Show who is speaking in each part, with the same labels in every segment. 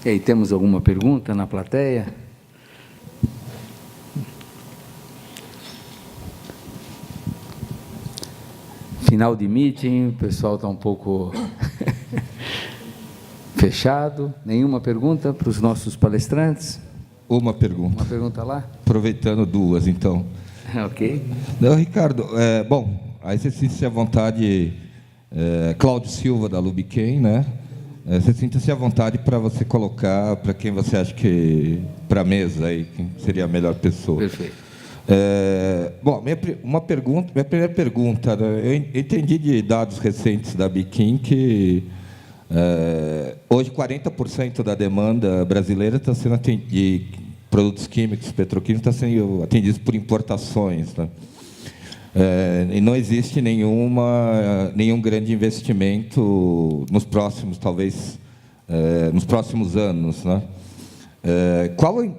Speaker 1: E aí, temos alguma pergunta na plateia? Final de meeting, o pessoal está um pouco fechado. Nenhuma pergunta para os nossos palestrantes?
Speaker 2: Uma pergunta.
Speaker 1: Uma pergunta lá?
Speaker 2: Aproveitando duas, então.
Speaker 1: Ok.
Speaker 2: Não, Ricardo, bom, aí você sinta-se à vontade, Cláudio Silva, da Lubiquem, né? Você sinta-se à vontade para você colocar para quem você acha que, para a mesa, aí, quem seria a melhor pessoa.
Speaker 1: Perfeito.
Speaker 2: Bom, minha primeira pergunta, né? Eu entendi de dados recentes da Biquim que hoje 40% da demanda brasileira está sendo de produtos químicos, petroquímicos, está sendo atendidos por importações, né? E não existe nenhum grande investimento nos próximos, talvez, nos próximos anos, né?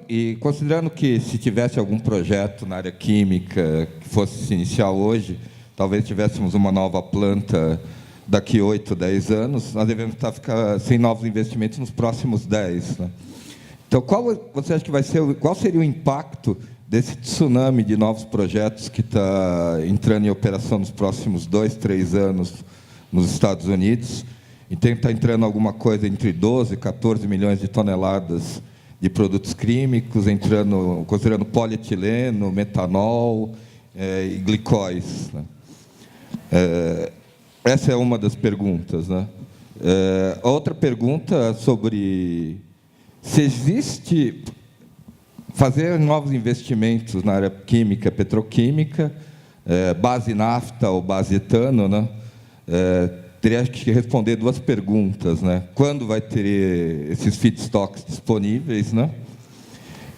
Speaker 2: E considerando que se tivesse algum projeto na área química que fosse se iniciar hoje, talvez tivéssemos uma nova planta daqui 8, 10 anos, nós devemos ficar sem novos investimentos nos próximos 10, né? Então, você acha que qual seria o impacto desse tsunami de novos projetos que está entrando em operação nos próximos 2, 3 anos nos Estados Unidos? Então, está entrando alguma coisa entre 12 e 14 milhões de toneladas de produtos químicos, considerando polietileno, metanol e glicóis, né? Essa é uma das perguntas, né? Outra pergunta sobre se existe fazer novos investimentos na área química, petroquímica, base nafta ou base etano, né? Teria que responder duas perguntas, né? Quando vai ter esses feedstocks disponíveis, né?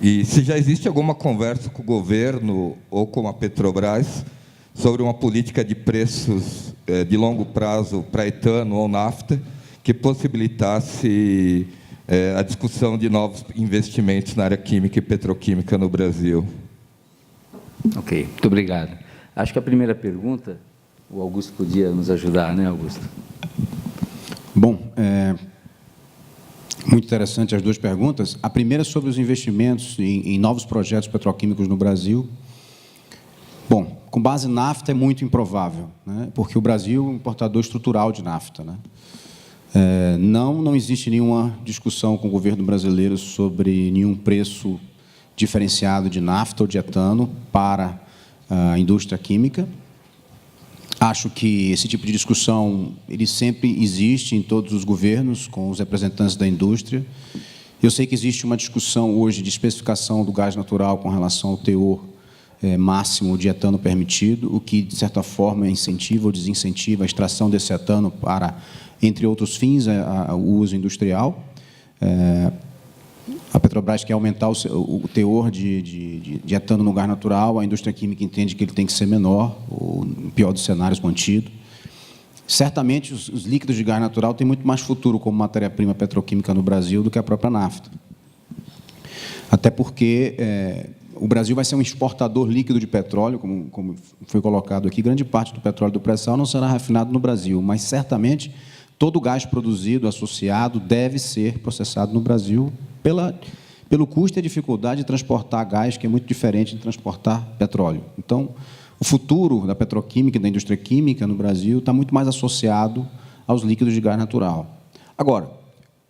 Speaker 2: E se já existe alguma conversa com o governo ou com a Petrobras sobre uma política de preços de longo prazo para etano ou nafta que possibilitasse a discussão de novos investimentos na área química e petroquímica no Brasil.
Speaker 1: Ok, muito obrigado. Acho que a primeira pergunta, o Augusto podia nos ajudar, né, Augusto?
Speaker 3: Bom, muito interessante as duas perguntas. A primeira sobre os investimentos em novos projetos petroquímicos no Brasil. Bom, com base em nafta é muito improvável, né? Porque o Brasil é um importador estrutural de nafta, né? Não existe nenhuma discussão com o governo brasileiro sobre nenhum preço diferenciado de nafta ou de etano para a indústria química. Acho que esse tipo de discussão ele sempre existe em todos os governos, com os representantes da indústria. Eu sei que existe uma discussão hoje de especificação do gás natural com relação ao teor máximo de etano permitido, o que, de certa forma, incentiva ou desincentiva a extração desse etano para, entre outros fins, o uso industrial. A Petrobras quer aumentar o teor de etano no gás natural, a indústria química entende que ele tem que ser menor, ou, no pior dos cenários, mantido. Certamente, os líquidos de gás natural têm muito mais futuro como matéria-prima petroquímica no Brasil do que a própria nafta. Até porque o Brasil vai ser um exportador líquido de petróleo, como foi colocado aqui. Grande parte do petróleo do pré-sal não será refinado no Brasil, mas, certamente, todo o gás produzido, associado, deve ser processado no Brasil pelo custo e a dificuldade de transportar gás, que é muito diferente de transportar petróleo. Então, o futuro da petroquímica e da indústria química no Brasil está muito mais associado aos líquidos de gás natural. Agora,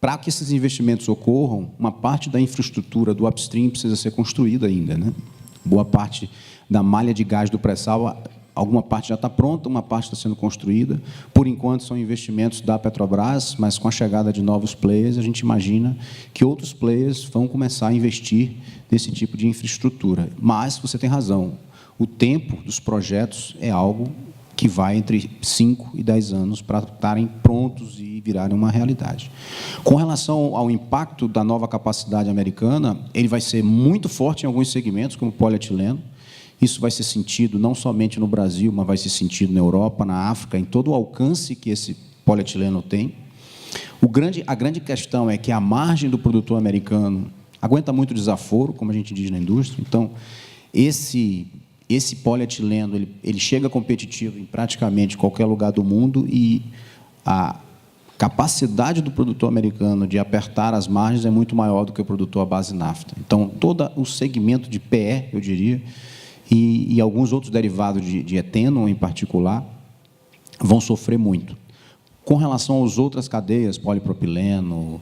Speaker 3: para que esses investimentos ocorram, uma parte da infraestrutura do upstream precisa ser construída ainda, né? Boa parte da malha de gás do pré-sal, alguma parte já está pronta, uma parte está sendo construída. Por enquanto, são investimentos da Petrobras, mas com a chegada de novos players, a gente imagina que outros players vão começar a investir nesse tipo de infraestrutura. Mas, você tem razão, o tempo dos projetos é algo que vai entre 5 e 10 anos para estarem prontos e virarem uma realidade. Com relação ao impacto da nova capacidade americana, ele vai ser muito forte em alguns segmentos, como o polietileno. Isso vai ser sentido não somente no Brasil, mas vai ser sentido na Europa, na África, em todo o alcance que esse polietileno tem. A grande questão é que a margem do produtor americano aguenta muito desaforo, como a gente diz na indústria. Então, esse polietileno ele chega competitivo em praticamente qualquer lugar do mundo e capacidade do produtor americano de apertar as margens é muito maior do que o produtor à base NAFTA. Então, todo o segmento de PE, eu diria, e alguns outros derivados de eteno, em particular, vão sofrer muito. Com relação às outras cadeias, polipropileno,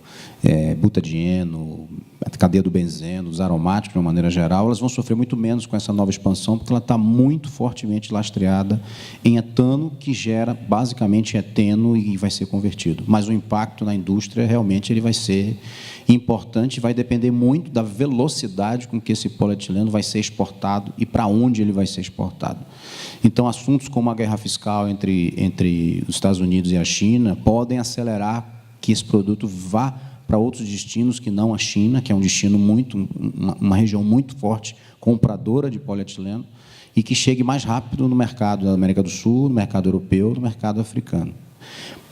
Speaker 3: butadieno, a cadeia do benzeno, dos aromáticos, de uma maneira geral, elas vão sofrer muito menos com essa nova expansão, porque ela está muito fortemente lastreada em etano, que gera basicamente eteno e vai ser convertido. Mas o impacto na indústria, realmente, ele vai ser importante, vai depender muito da velocidade com que esse polietileno vai ser exportado e para onde ele vai ser exportado. Então, assuntos como a guerra fiscal entre os Estados Unidos e a China podem acelerar que esse produto vá para outros destinos que não a China, que é um destino uma região muito forte, compradora de polietileno, e que chegue mais rápido no mercado da América do Sul, no mercado europeu, no mercado africano.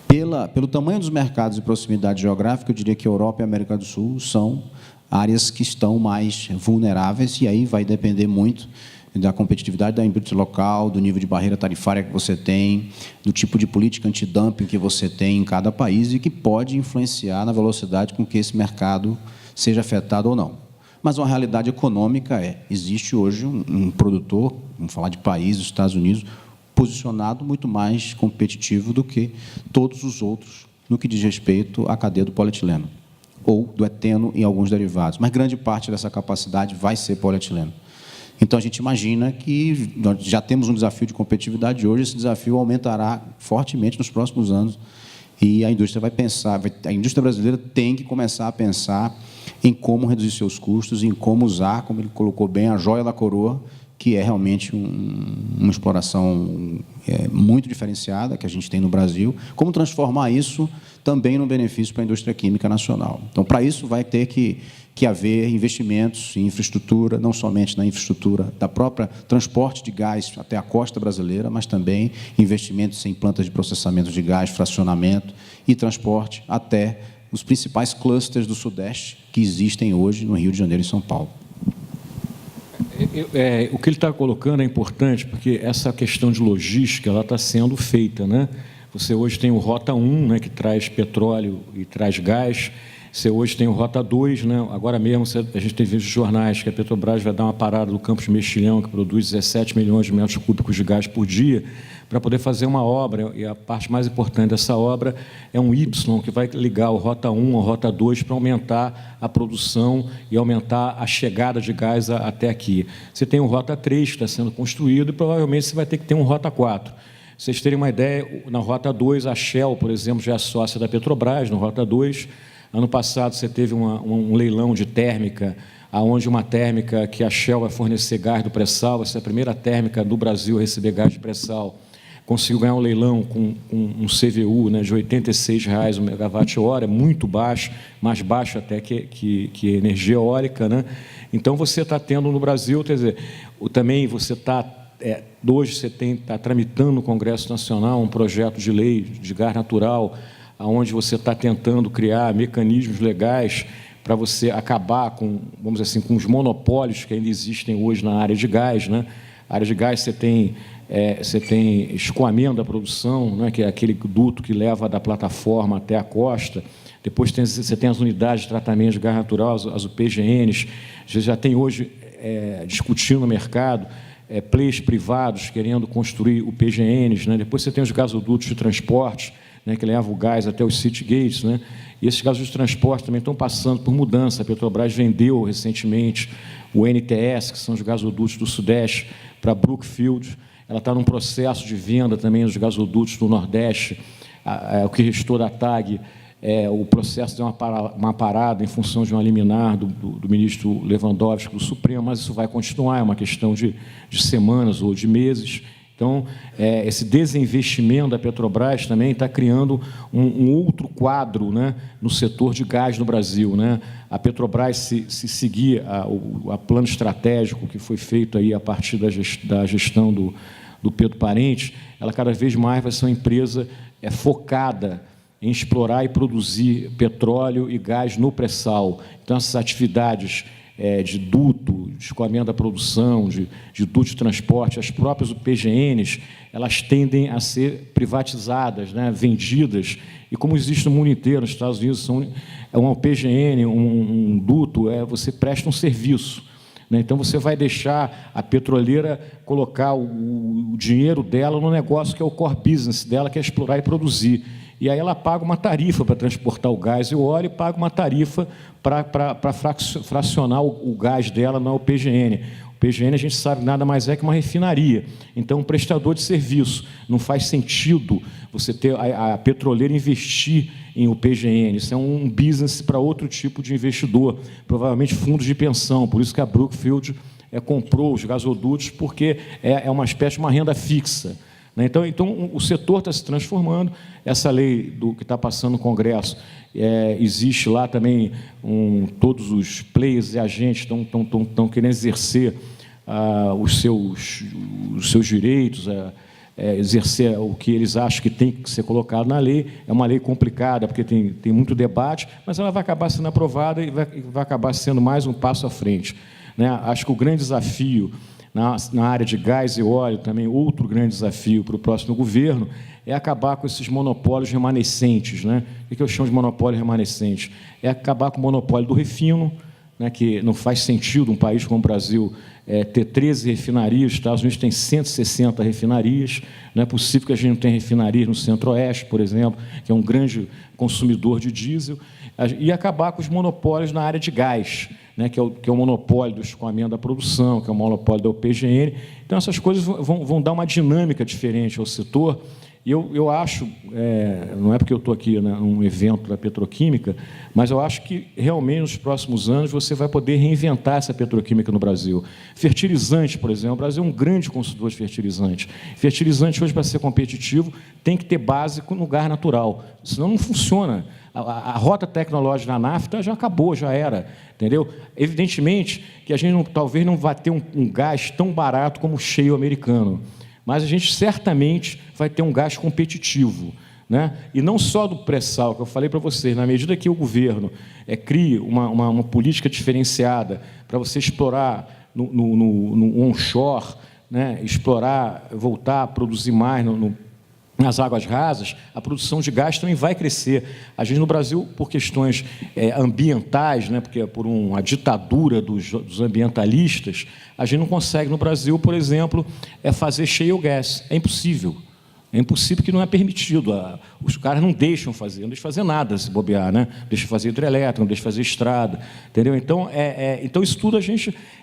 Speaker 3: Pelo tamanho dos mercados e proximidade geográfica, eu diria que a Europa e a América do Sul são áreas que estão mais vulneráveis, e aí vai depender muito da competitividade da indústria local, do nível de barreira tarifária que você tem, do tipo de política antidumping que você tem em cada país e que pode influenciar na velocidade com que esse mercado seja afetado ou não. Mas uma realidade econômica existe hoje um produtor, vamos falar de país, os Estados Unidos, posicionado muito mais competitivo do que todos os outros no que diz respeito à cadeia do polietileno ou do eteno em alguns derivados. Mas grande parte dessa capacidade vai ser polietileno. Então, a gente imagina que nós já temos um desafio de competitividade hoje, esse desafio aumentará fortemente nos próximos anos, e a indústria vai pensar, a indústria brasileira tem que começar a pensar em como reduzir seus custos, em como usar, como ele colocou bem, a joia da coroa, que é realmente uma exploração muito diferenciada que a gente tem no Brasil, como transformar isso também num benefício para a indústria química nacional. Então, para isso, vai ter que haver investimentos em infraestrutura, não somente na infraestrutura da própria transporte de gás até a costa brasileira, mas também investimentos em plantas de processamento de gás, fracionamento e transporte até os principais clusters do Sudeste que existem hoje no Rio de Janeiro e São Paulo.
Speaker 4: O que ele está colocando é importante, porque essa questão de logística ela está sendo feita, né? Você hoje tem o Rota 1, né, que traz petróleo e traz gás. Você hoje tem o Rota 2, né? Agora mesmo a gente tem visto nos jornais que a Petrobras vai dar uma parada do Campos Mexilhão, que produz 17 milhões de metros cúbicos de gás por dia, para poder fazer uma obra, e a parte mais importante dessa obra é um Y, que vai ligar o Rota 1 ao Rota 2 para aumentar a produção e aumentar a chegada de gás até aqui. Você tem o Rota 3 que está sendo construído e provavelmente você vai ter que ter um Rota 4. Vocês terem uma ideia, na Rota 2, a Shell, por exemplo, já é sócia da Petrobras, no Rota 2. Ano passado, você teve um leilão de térmica, onde uma térmica que a Shell vai fornecer gás do pré-sal, vai ser a primeira térmica do Brasil a receber gás de pré-sal, conseguiu ganhar um leilão com um CVU, né, de R$ 86,00 o megawatt-hora, muito baixo, mais baixo até que energia eólica, né? Então, você está tendo no Brasil, quer dizer, também você está... hoje você está tramitando no Congresso Nacional um projeto de lei de gás natural, onde você está tentando criar mecanismos legais para você acabar com, vamos dizer assim, com os monopólios que ainda existem hoje na área de gás, né? A área de gás você tem escoamento da produção, né, que é aquele duto que leva da plataforma até a costa. Depois você tem as unidades de tratamento de gás natural, as UPGNs. Você já tem hoje discutindo no mercado players privados querendo construir UPGNs, né? Depois você tem os gasodutos de transporte, né, que levam o gás até os city gates, né? E esses gasodutos de transporte também estão passando por mudança. A Petrobras vendeu recentemente o NTS, que são os gasodutos do Sudeste, para Brookfield. Ela está num processo de venda também dos gasodutos do Nordeste. O que restou da TAG, o processo deu uma parada em função de uma liminar do ministro Lewandowski do Supremo, mas isso vai continuar, é uma questão de semanas ou de meses. Então, esse desinvestimento da Petrobras também está criando um outro quadro, né, no setor de gás no Brasil, né? A Petrobras, se seguir o plano estratégico que foi feito aí a partir da gestão do Pedro Parente, ela cada vez mais vai ser uma empresa focada em explorar e produzir petróleo e gás no pré-sal. Então, essas atividades de duto, de escoamento da produção, de duto de transporte, as próprias UPGNs, elas tendem a ser privatizadas, né, vendidas, e E como existe no mundo inteiro, nos Estados Unidos, é um PGN, um duto, você presta um serviço. Né? Então, você vai deixar a petroleira colocar o dinheiro dela no negócio que é o core business dela, que é explorar e produzir. E aí ela paga uma tarifa para transportar o gás e o óleo e paga uma tarifa para fracionar o gás dela na PGN. O PGN, a gente sabe, nada mais é que uma refinaria. Então, um prestador de serviço. Não faz sentido você ter a petroleira investir em PGN. Isso é um business para outro tipo de investidor, provavelmente fundos de pensão. Por isso que a Brookfield comprou os gasodutos, porque é uma espécie de uma renda fixa. Então, o setor está se transformando. Essa lei que está passando no Congresso, existe lá também, todos os players e agentes estão querendo exercer os seus direitos, exercer o que eles acham que tem que ser colocado na lei. É uma lei complicada, porque tem muito debate, mas ela vai acabar sendo aprovada e vai acabar sendo mais um passo à frente. Né? Acho que o grande desafio na área de gás e óleo, também outro grande desafio para o próximo governo, é acabar com esses monopólios remanescentes. Né? O que eu chamo de monopólio remanescente? É acabar com o monopólio do refino, né, que não faz sentido um país como o Brasil ter 13 refinarias, os Estados Unidos tem 160 refinarias, não é possível que a gente não tenha refinarias no Centro-Oeste, por exemplo, que é um grande consumidor de diesel, e acabar com os monopólios na área de gás, né, que é o monopólio do escoamento da produção, que é o monopólio da UPGN. Então, essas coisas vão dar uma dinâmica diferente ao setor. E eu acho, não é porque eu estou aqui num evento da petroquímica, mas eu acho que, realmente, nos próximos anos, você vai poder reinventar essa petroquímica no Brasil. Fertilizante, por exemplo, o Brasil é um grande consumidor de fertilizante. Fertilizante, hoje, para ser competitivo, tem que ter base no gás natural, senão não funciona. A rota tecnológica da nafta já acabou, já era, entendeu? Evidentemente que a gente talvez não vai ter um gás tão barato como o shale americano, mas a gente certamente vai ter um gás competitivo. Né? E não só do pré-sal, que eu falei para vocês, na medida que o governo crie uma política diferenciada para você explorar no onshore, né? Explorar, voltar a produzir mais nas águas rasas, a produção de gás também vai crescer. A gente, no Brasil, por questões ambientais, né, porque por uma ditadura dos ambientalistas, a gente não consegue, no Brasil, por exemplo, fazer shale gas. É impossível. É impossível, porque não é permitido. Os caras não deixam fazer nada se bobear, né? Deixam fazer hidrelétrica, não deixam fazer estrada, entendeu? Então, então isso tudo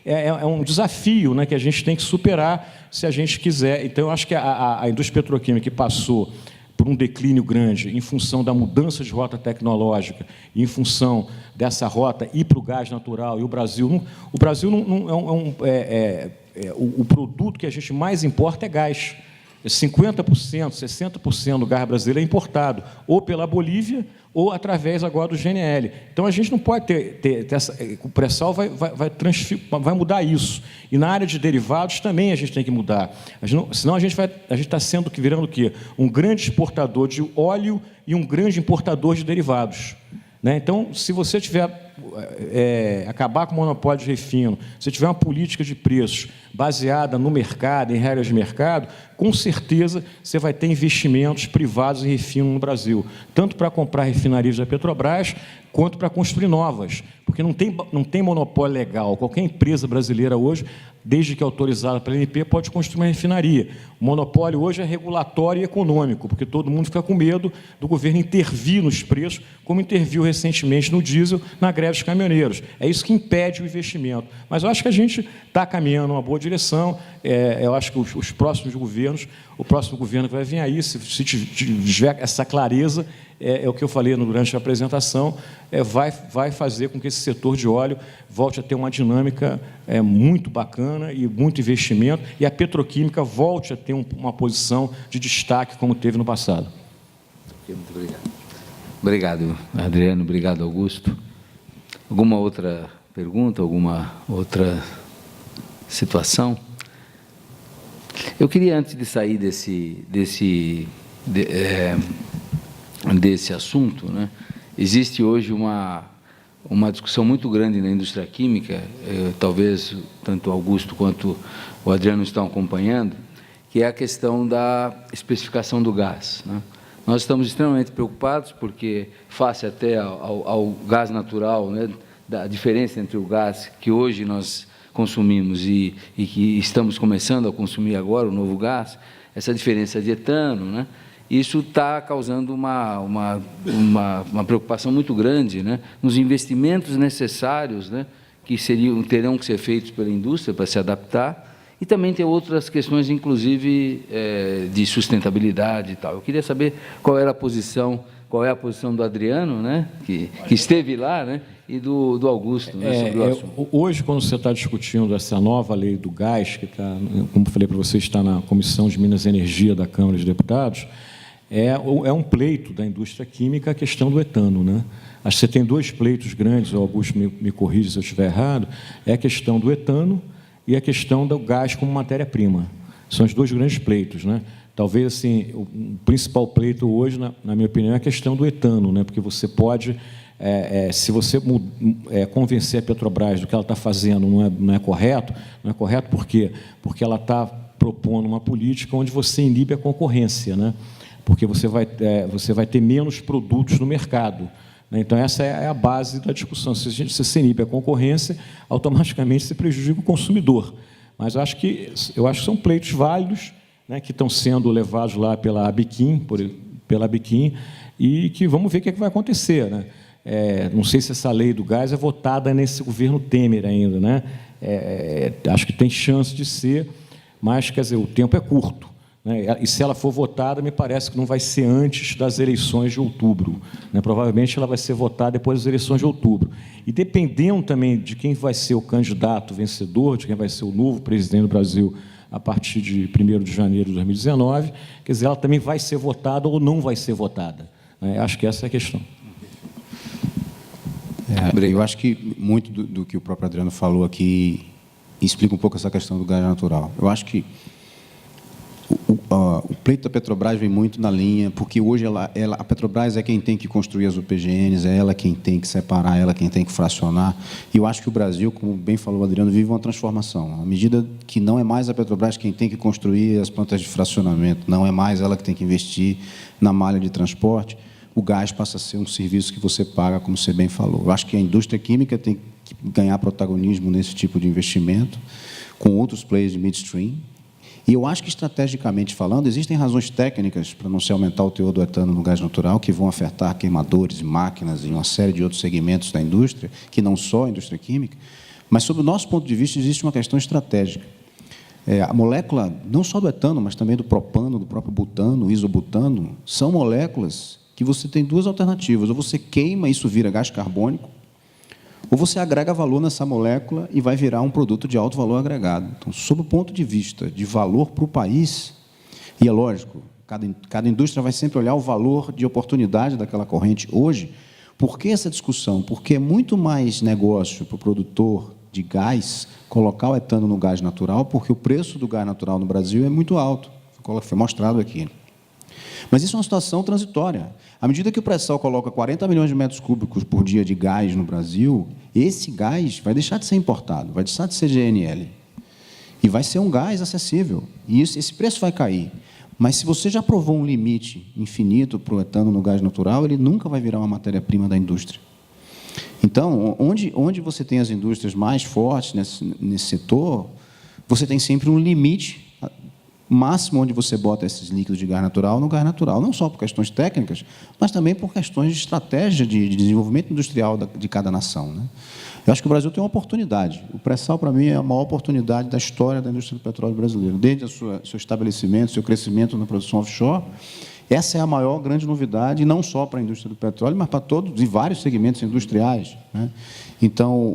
Speaker 4: é um desafio, né, que a gente tem que superar se a gente quiser. Então, eu acho que a indústria petroquímica, que passou por um declínio grande em função da mudança de rota tecnológica e em função dessa rota ir para o gás natural, e o Brasil não o produto que a gente mais importa é gás. 50%, 60% do gás brasileiro é importado, ou pela Bolívia, ou através agora do GNL. Então, a gente não pode ter essa... O pré-sal vai mudar isso. E na área de derivados também a gente tem que mudar. Senão a gente está virando o quê? Um grande exportador de óleo e um grande importador de derivados. Né? Então, se você acabar com o monopólio de refino, se tiver uma política de preços baseada no mercado, em regras de mercado, com certeza você vai ter investimentos privados em refino no Brasil, tanto para comprar refinarias da Petrobras, quanto para construir novas, porque não tem monopólio legal. Qualquer empresa brasileira hoje, desde que é autorizada pela ANP, pode construir uma refinaria. O monopólio hoje é regulatório e econômico, porque todo mundo fica com medo do governo intervir nos preços, como interviu recentemente no diesel, na greve dos caminhoneiros. É isso que impede o investimento. Mas eu acho que a gente está caminhando numa boa direção. Eu acho que os próximos governos, o próximo governo que vai vir aí, se tiver essa clareza, é o que eu falei durante a apresentação, vai fazer com que esse setor de óleo volte a ter uma dinâmica muito bacana e muito investimento, e a petroquímica volte a ter uma posição de destaque como teve no passado.
Speaker 1: Muito obrigado. Obrigado, Adriano. Obrigado, Augusto. Alguma outra pergunta? Alguma outra situação? Eu queria, antes de sair desse assunto, né? Existe hoje uma discussão muito grande na indústria química, talvez tanto o Augusto quanto o Adriano estão acompanhando, que é a questão da especificação do gás, né? Nós estamos extremamente preocupados porque, face até ao gás natural, né, da diferença entre o gás que hoje nós consumimos e que estamos começando a consumir agora, o novo gás, essa diferença de etano, né, isso está causando uma preocupação muito grande, né, nos investimentos necessários, né, que terão que ser feitos pela indústria para se adaptar, e também tem outras questões, inclusive, de sustentabilidade e tal. Eu queria saber qual é a posição do Adriano, né, que esteve lá, né, e do Augusto, né, sobre o assunto.
Speaker 4: Hoje, quando você está discutindo essa nova lei do gás, que está, como falei para você, está na Comissão de Minas e Energia da Câmara dos Deputados, é um pleito da indústria química a questão do etano, né? Acho que você tem dois pleitos grandes, o Augusto me corrige se eu estiver errado, é a questão do etano e a questão do gás como matéria-prima. São os dois grandes pleitos, né? Talvez assim, o principal pleito hoje, na minha opinião, é a questão do etano, né? Porque você pode, se você convencer a Petrobras do que ela está fazendo não é correto. Não é correto por quê? Porque ela está propondo uma política onde você inibe a concorrência, né? Porque você vai ter menos produtos no mercado. Então, essa é a base da discussão. Se você inibe a concorrência, automaticamente se prejudica o consumidor. Mas eu acho que são pleitos válidos, né, que estão sendo levados lá pela Abiquim, e que vamos ver o que vai acontecer, né? Não sei se essa lei do gás é votada nesse governo Temer ainda, né? Acho que tem chance de ser, mas, quer dizer, o tempo é curto. E se ela for votada, me parece que não vai ser antes das eleições de outubro, né? Provavelmente ela vai ser votada depois das eleições de outubro. E dependendo também de quem vai ser o candidato vencedor, de quem vai ser o novo presidente do Brasil a partir de 1º de janeiro de 2019, quer dizer, ela também vai ser votada ou não vai ser votada, né? Acho que essa é a questão.
Speaker 3: Eu acho que muito do que o próprio Adriano falou aqui explica um pouco essa questão do gás natural. Eu acho que o pleito da Petrobras vem muito na linha, porque hoje a Petrobras é quem tem que construir as UPGNs, é ela quem tem que separar, é ela quem tem que fracionar. E eu acho que o Brasil, como bem falou o Adriano, vive uma transformação. À medida que não é mais a Petrobras quem tem que construir as plantas de fracionamento, não é mais ela que tem que investir na malha de transporte, o gás passa a ser um serviço que você paga, como você bem falou. Eu acho que a indústria química tem que ganhar protagonismo nesse tipo de investimento, com outros players de midstream. E eu acho que, estrategicamente falando, existem razões técnicas para não se aumentar o teor do etano no gás natural, que vão afetar queimadores e máquinas e uma série de outros segmentos da indústria, que não só a indústria química. Mas, sob o nosso ponto de vista, existe uma questão estratégica. A molécula, não só do etano, mas também do propano, do próprio butano, isobutano, são moléculas que você tem duas alternativas. Ou você queima, isso vira gás carbônico, ou você agrega valor nessa molécula e vai virar um produto de alto valor agregado. Então, sob o ponto de vista de valor para o país, e é lógico, cada indústria vai sempre olhar o valor de oportunidade daquela corrente. Hoje, por que essa discussão? Porque é muito mais negócio para o produtor de gás colocar o etano no gás natural, porque o preço do gás natural no Brasil é muito alto, foi mostrado aqui. Mas isso é uma situação transitória. À medida que o pré-sal coloca 40 milhões de metros cúbicos por dia de gás no Brasil, esse gás vai deixar de ser importado, vai deixar de ser GNL. E vai ser um gás acessível. E esse preço vai cair. Mas, se você já provou um limite infinito para o etano no gás natural, ele nunca vai virar uma matéria-prima da indústria. Então, onde você tem as indústrias mais fortes nesse setor, você tem sempre um limite máximo onde você bota esses líquidos de gás natural no gás natural, não só por questões técnicas, mas também por questões de estratégia de desenvolvimento industrial de cada nação, né? Eu acho que o Brasil tem uma oportunidade. O pré-sal, para mim, é a maior oportunidade da história da indústria do petróleo brasileiro. Desde seu estabelecimento, seu crescimento na produção offshore, essa é a maior grande novidade, não só para a indústria do petróleo, mas para todos e vários segmentos industriais, né? Então,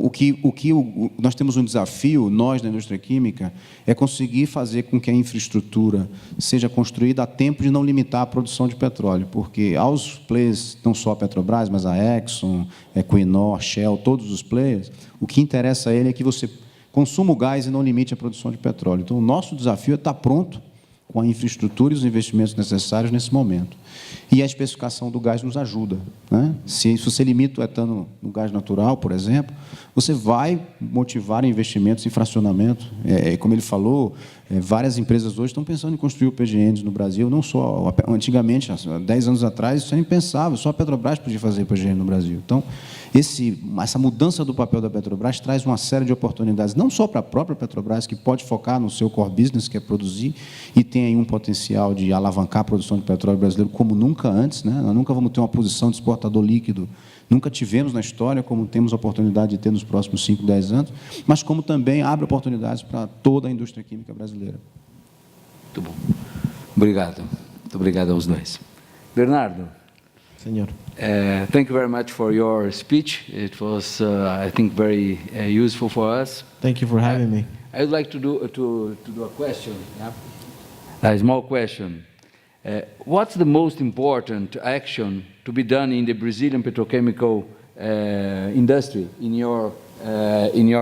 Speaker 3: nós temos um desafio, nós, da indústria química, é conseguir fazer com que a infraestrutura seja construída a tempo de não limitar a produção de petróleo, porque aos players, não só a Petrobras, mas a Exxon, Equinor, Shell, todos os players, o que interessa a ele é que você consuma o gás e não limite a produção de petróleo. Então, o nosso desafio é estar pronto com a infraestrutura e os investimentos necessários nesse momento. E a especificação do gás nos ajuda, né? Se você limita o etano no gás natural, por exemplo, você vai motivar investimentos em fracionamento. Como ele falou, Várias empresas hoje estão pensando em construir o PGNs no Brasil, não só. Antigamente, há 10 anos atrás, isso era impensável, só a Petrobras podia fazer PGN no Brasil. Então, essa mudança do papel da Petrobras traz uma série de oportunidades, não só para a própria Petrobras, que pode focar no seu core business, que é produzir, e tem aí um potencial de alavancar a produção de petróleo brasileiro como nunca antes, né? Nós nunca vamos ter uma posição de exportador líquido, nunca tivemos na história, como temos a oportunidade de ter nos próximos 5, 10 anos, mas como também abre oportunidades para toda a indústria química brasileira.
Speaker 1: Muito bom. Obrigado. Muito obrigado aos dois. Bernardo.
Speaker 5: Senhor.
Speaker 1: Thank you very much for your speech. It was, I think, very useful for us.
Speaker 5: Thank you for having me.
Speaker 1: I would like to do a question, yeah? A small question. What's the most important action to be done in the Brazilian petrochemical industry, in your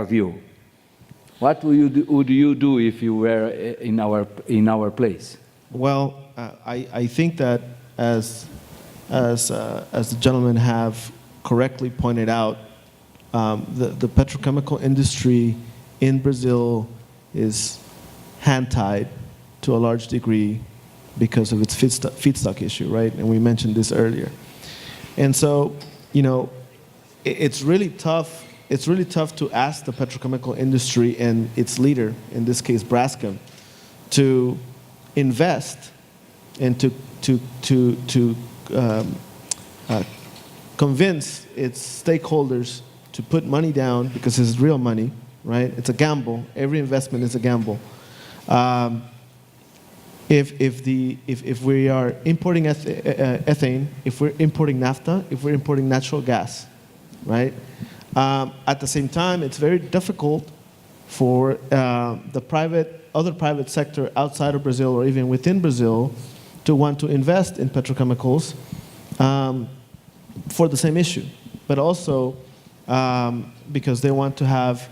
Speaker 1: view? What would you do if you were in our place?
Speaker 5: Well, I think that as the gentlemen have correctly pointed out, the petrochemical industry in Brazil is hand-tied to a large degree because of its feedstock issue, right? And we mentioned this earlier. And so, you know, it's really tough. It's really tough to ask the petrochemical industry and its leader, in this case Braskem, to invest and to convince its stakeholders to put money down, because it's real money, right? It's a gamble. Every investment is a gamble. If we are importing ethane, if we're importing naphtha, if we're importing natural gas, right? At the same time, it's very difficult for the other private sector outside of Brazil or even within Brazil to want to invest in petrochemicals for the same issue, but also because they want to have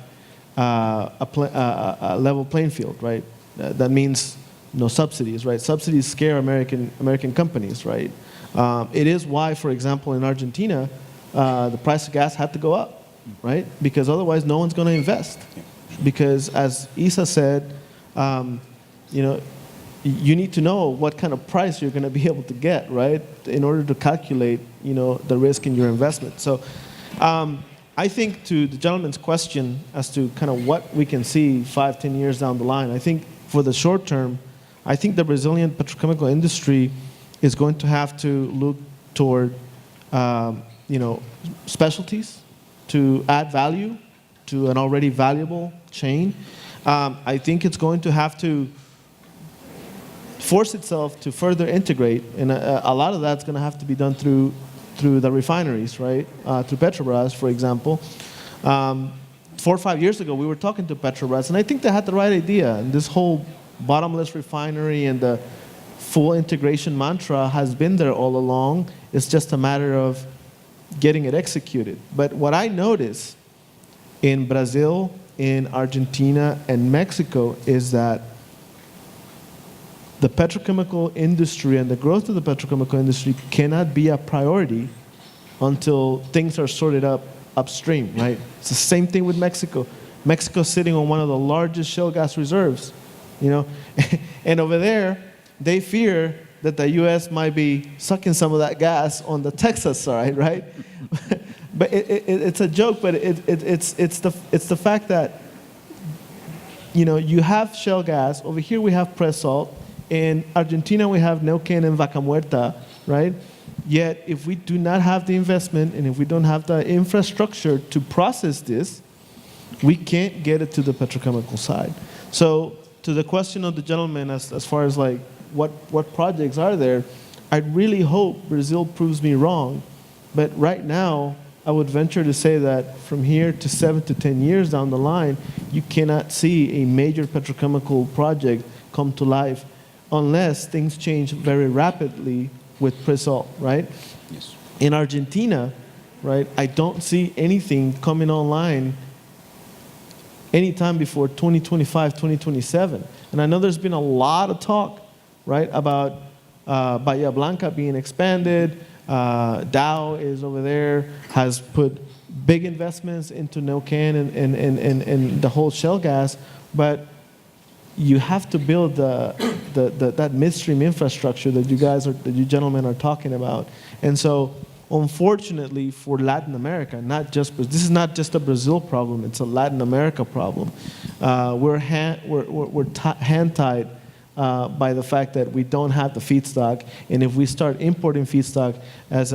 Speaker 5: a level playing field, right? That means no subsidies, right? Subsidies scare American companies, right? It is why, for example, in Argentina, the price of gas had to go up, right? Because otherwise, no one's going to invest. Because as Isa said, you know, you need to know what kind of price you're going to be able to get, right, in order to calculate, you know, the risk in your investment. So, I think to the gentleman's question as to kind of what we can see 5, 10 years down the line, I think for the short term, I think the Brazilian petrochemical industry is going to have to look toward, you know, specialties to add value to an already valuable chain. I think it's going to have to force itself to further integrate, and a lot of that's going to have to be done through the refineries, right? Through Petrobras, for example. 4 or 5 years ago, we were talking to Petrobras, and I think they had the right idea. And this whole bottomless refinery and the full integration mantra has been there all along. It's just a matter of getting it executed. But what I notice in Brazil, in Argentina, and Mexico is that the petrochemical industry and the growth of the petrochemical industry cannot be a priority until things are sorted up upstream, right? It's the same thing with Mexico. Mexico's sitting on one of the largest shale gas reserves, you know? And over there, they fear that the U.S. might be sucking some of that gas on the Texas side, right? But it's a joke, but it's the fact that, you know, you have shale gas. Over here we have pre-salt. In Argentina we have Neuquén and Vaca Muerta, right? Yet if we do not have the investment and if we don't have the infrastructure to process this, we can't get it to the petrochemical side. So to the question of the gentleman as far as like what projects are there, I really hope Brazil proves me wrong. But right now, I would venture to say that from here to 7 to 10 years down the line, you cannot see a major petrochemical project come to life unless things change very rapidly with pre-salt, right?
Speaker 3: Yes.
Speaker 5: In Argentina, right, I don't see anything coming online anytime before 2025, 2027. And I know there's been a lot of talk, right, about Bahia Blanca being expanded. Dow is over there, has put big investments into Neuquén and the whole shale gas. But you have to build that midstream infrastructure that you gentlemen are talking about. And so, unfortunately for Latin America, this is not just a Brazil problem, it's a Latin America problem. We're hand-tied by the fact that we don't have the feedstock, and if we start importing feedstock, as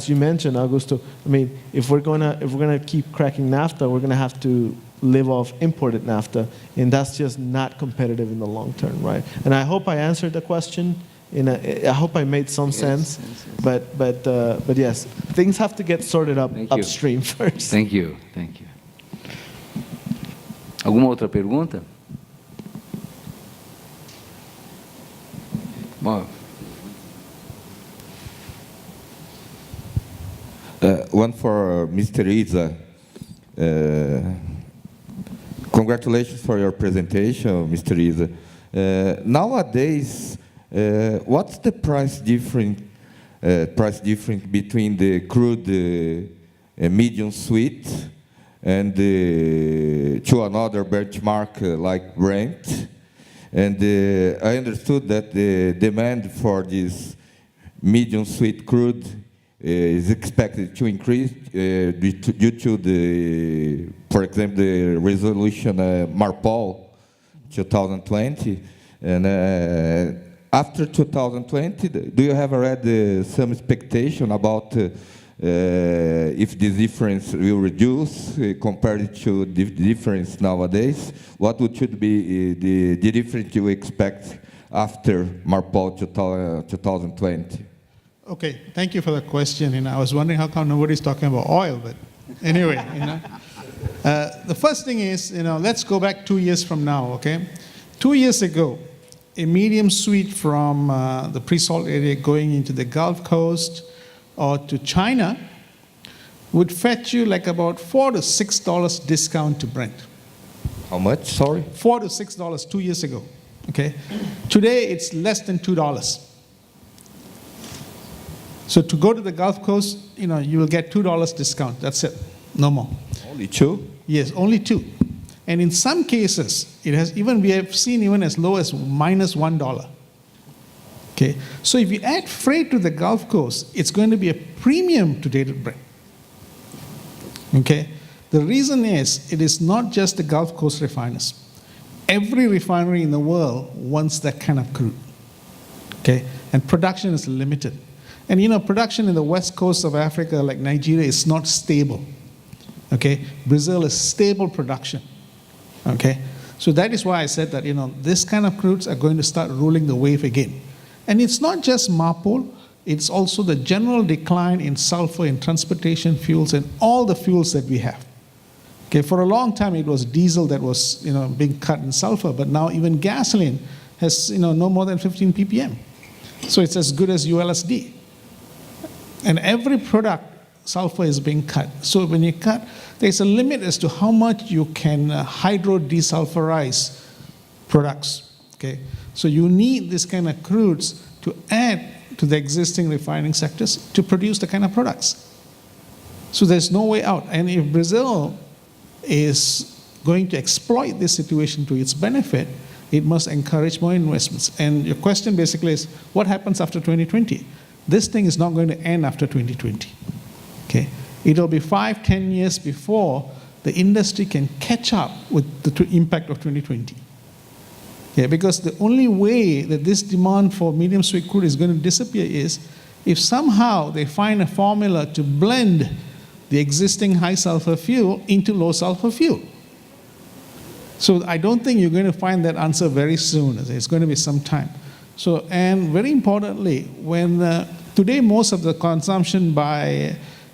Speaker 5: you mentioned, Augusto, I mean, if we're gonna keep cracking naphtha, we're gonna have to live off imported naphtha, and that's just not competitive in the long term, right? And I hope I answered the question. I hope I made some sense, but yes, things have to get sorted upstream first.
Speaker 1: Thank you. Alguma outra pergunta? Bom.
Speaker 2: One for Mr. Isa. Congratulations for your presentation, Mr. Isa. Nowadays, what's the price difference between the crude medium sweet and to another benchmark like Brent? And I understood that the demand for this medium sweet crude is expected to increase due to the, for example, the resolution MARPOL 2020. And after 2020, do you have already some expectation about if the difference will reduce compared to the difference nowadays? What should be the difference you expect after MARPOL 2020?
Speaker 6: Okay, thank you for the question. I was wondering how come nobody's talking about oil, but anyway, the first thing is, let's go back 2 years from now, okay? 2 years ago, a medium sweet from the pre-salt area going into the Gulf Coast or to China would fetch you like about $4 to $6 discount to Brent.
Speaker 2: How much, sorry?
Speaker 6: $4 to $6 2 years ago, okay? Today, it's less than $2. So to go to the Gulf Coast, you will get $2 discount. That's it, no more.
Speaker 2: Only two?
Speaker 6: Yes, only two. And in some cases, we have seen even as low as minus $1. Okay, so if you add freight to the Gulf Coast, it's going to be a premium to dated Brent. Okay, the reason is it is not just the Gulf Coast refiners. Every refinery in the world wants that kind of crude. Okay, and production is limited. And production in the west coast of Africa, like Nigeria, is not stable. Okay, Brazil is stable production. Okay, so that is why I said that this kind of crudes are going to start ruling the wave again. And it's not just MARPOL, it's also the general decline in sulfur in transportation fuels and all the fuels that we have. Okay, for a long time it was diesel that was being cut in sulfur, but now even gasoline has no more than 15 ppm. So it's as good as ULSD. And every product, sulfur is being cut. So when you cut, there's a limit as to how much you can hydro-desulfurize products. Okay? So you need this kind of crudes to add to the existing refining sectors to produce the kind of products. So there's no way out. And if Brazil is going to exploit this situation to its benefit, it must encourage more investments. And your question basically is, what happens after 2020? This thing is not going to end after 2020. Okay? It'll be 5-10 years before the industry can catch up with the impact of 2020. Yeah, because the only way that this demand for medium sweet crude is going to disappear is if somehow they find a formula to blend the existing high sulfur fuel into low sulfur fuel. So I don't think you're going to find that answer very soon. It's going to be some time. So, and very importantly, when today most of the consumption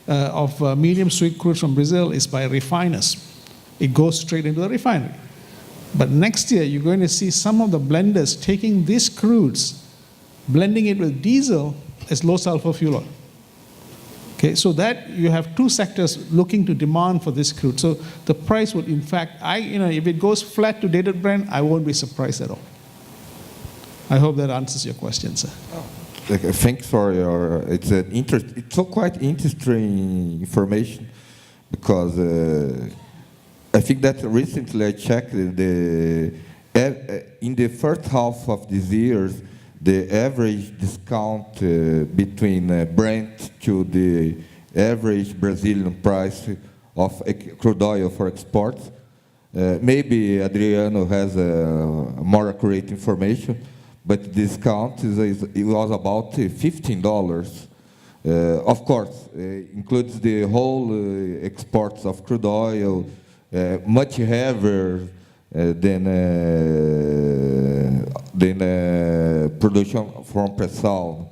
Speaker 6: of medium sweet crude from Brazil is by refiners. It goes straight into the refinery. But next year, you're going to see some of the blenders taking these crudes, blending it with diesel as low sulfur fuel oil. Okay, so that you have two sectors looking to demand for this crude. So the price would, in fact, if it goes flat to dated Brent, I won't be surprised at all. I hope that answers your question, sir.
Speaker 2: Thanks for your. It's quite interesting information, because I think that recently I checked the in the first half of this year, the average discount between Brent to the average Brazilian price of crude oil for exports. Maybe Adriano has more accurate information, but discount it was about $15. Of course, includes the whole exports of crude oil, much heavier than production from pre-salt.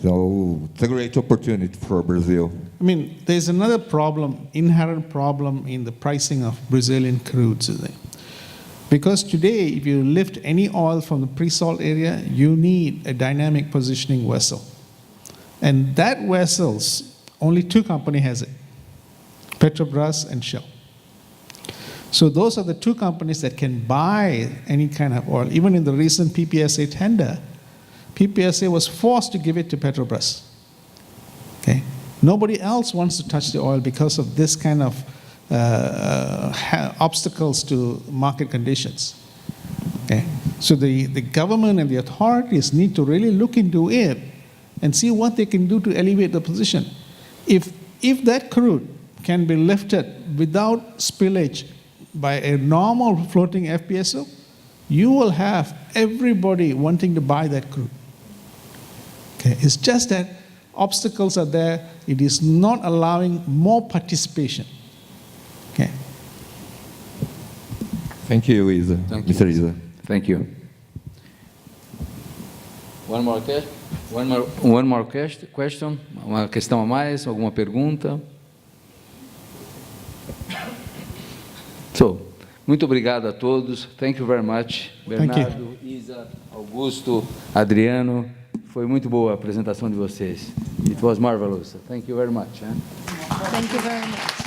Speaker 2: So it's a great opportunity for Brazil.
Speaker 6: I mean, there's another problem, inherent problem in the pricing of Brazilian crudes. Because today, if you lift any oil from the pre-salt area, you need a dynamic positioning vessel. And that vessels, only two companies has it, Petrobras and Shell. So those are the two companies that can buy any kind of oil. Even in the recent PPSA tender, PPSA was forced to give it to Petrobras. Okay? Nobody else wants to touch the oil because of this kind of obstacles to market conditions. Okay? So the government and the authorities need to really look into it and see what they can do to elevate the position. If that crude can be lifted without spillage by a normal floating FPSO, you will have everybody wanting to buy that crude. Okay? It's just that obstacles are there. It is not allowing more participation. Okay.
Speaker 2: Thank you, Isa. Mr. Isa.
Speaker 1: Thank you. One more question? Uma questão a mais? Alguma pergunta? So, muito obrigado a todos. Thank you very much. Bernardo, Isa, Augusto, Adriano. Foi muito boa a apresentação de vocês. It was marvelous. Thank you very much.
Speaker 7: Thank you very much.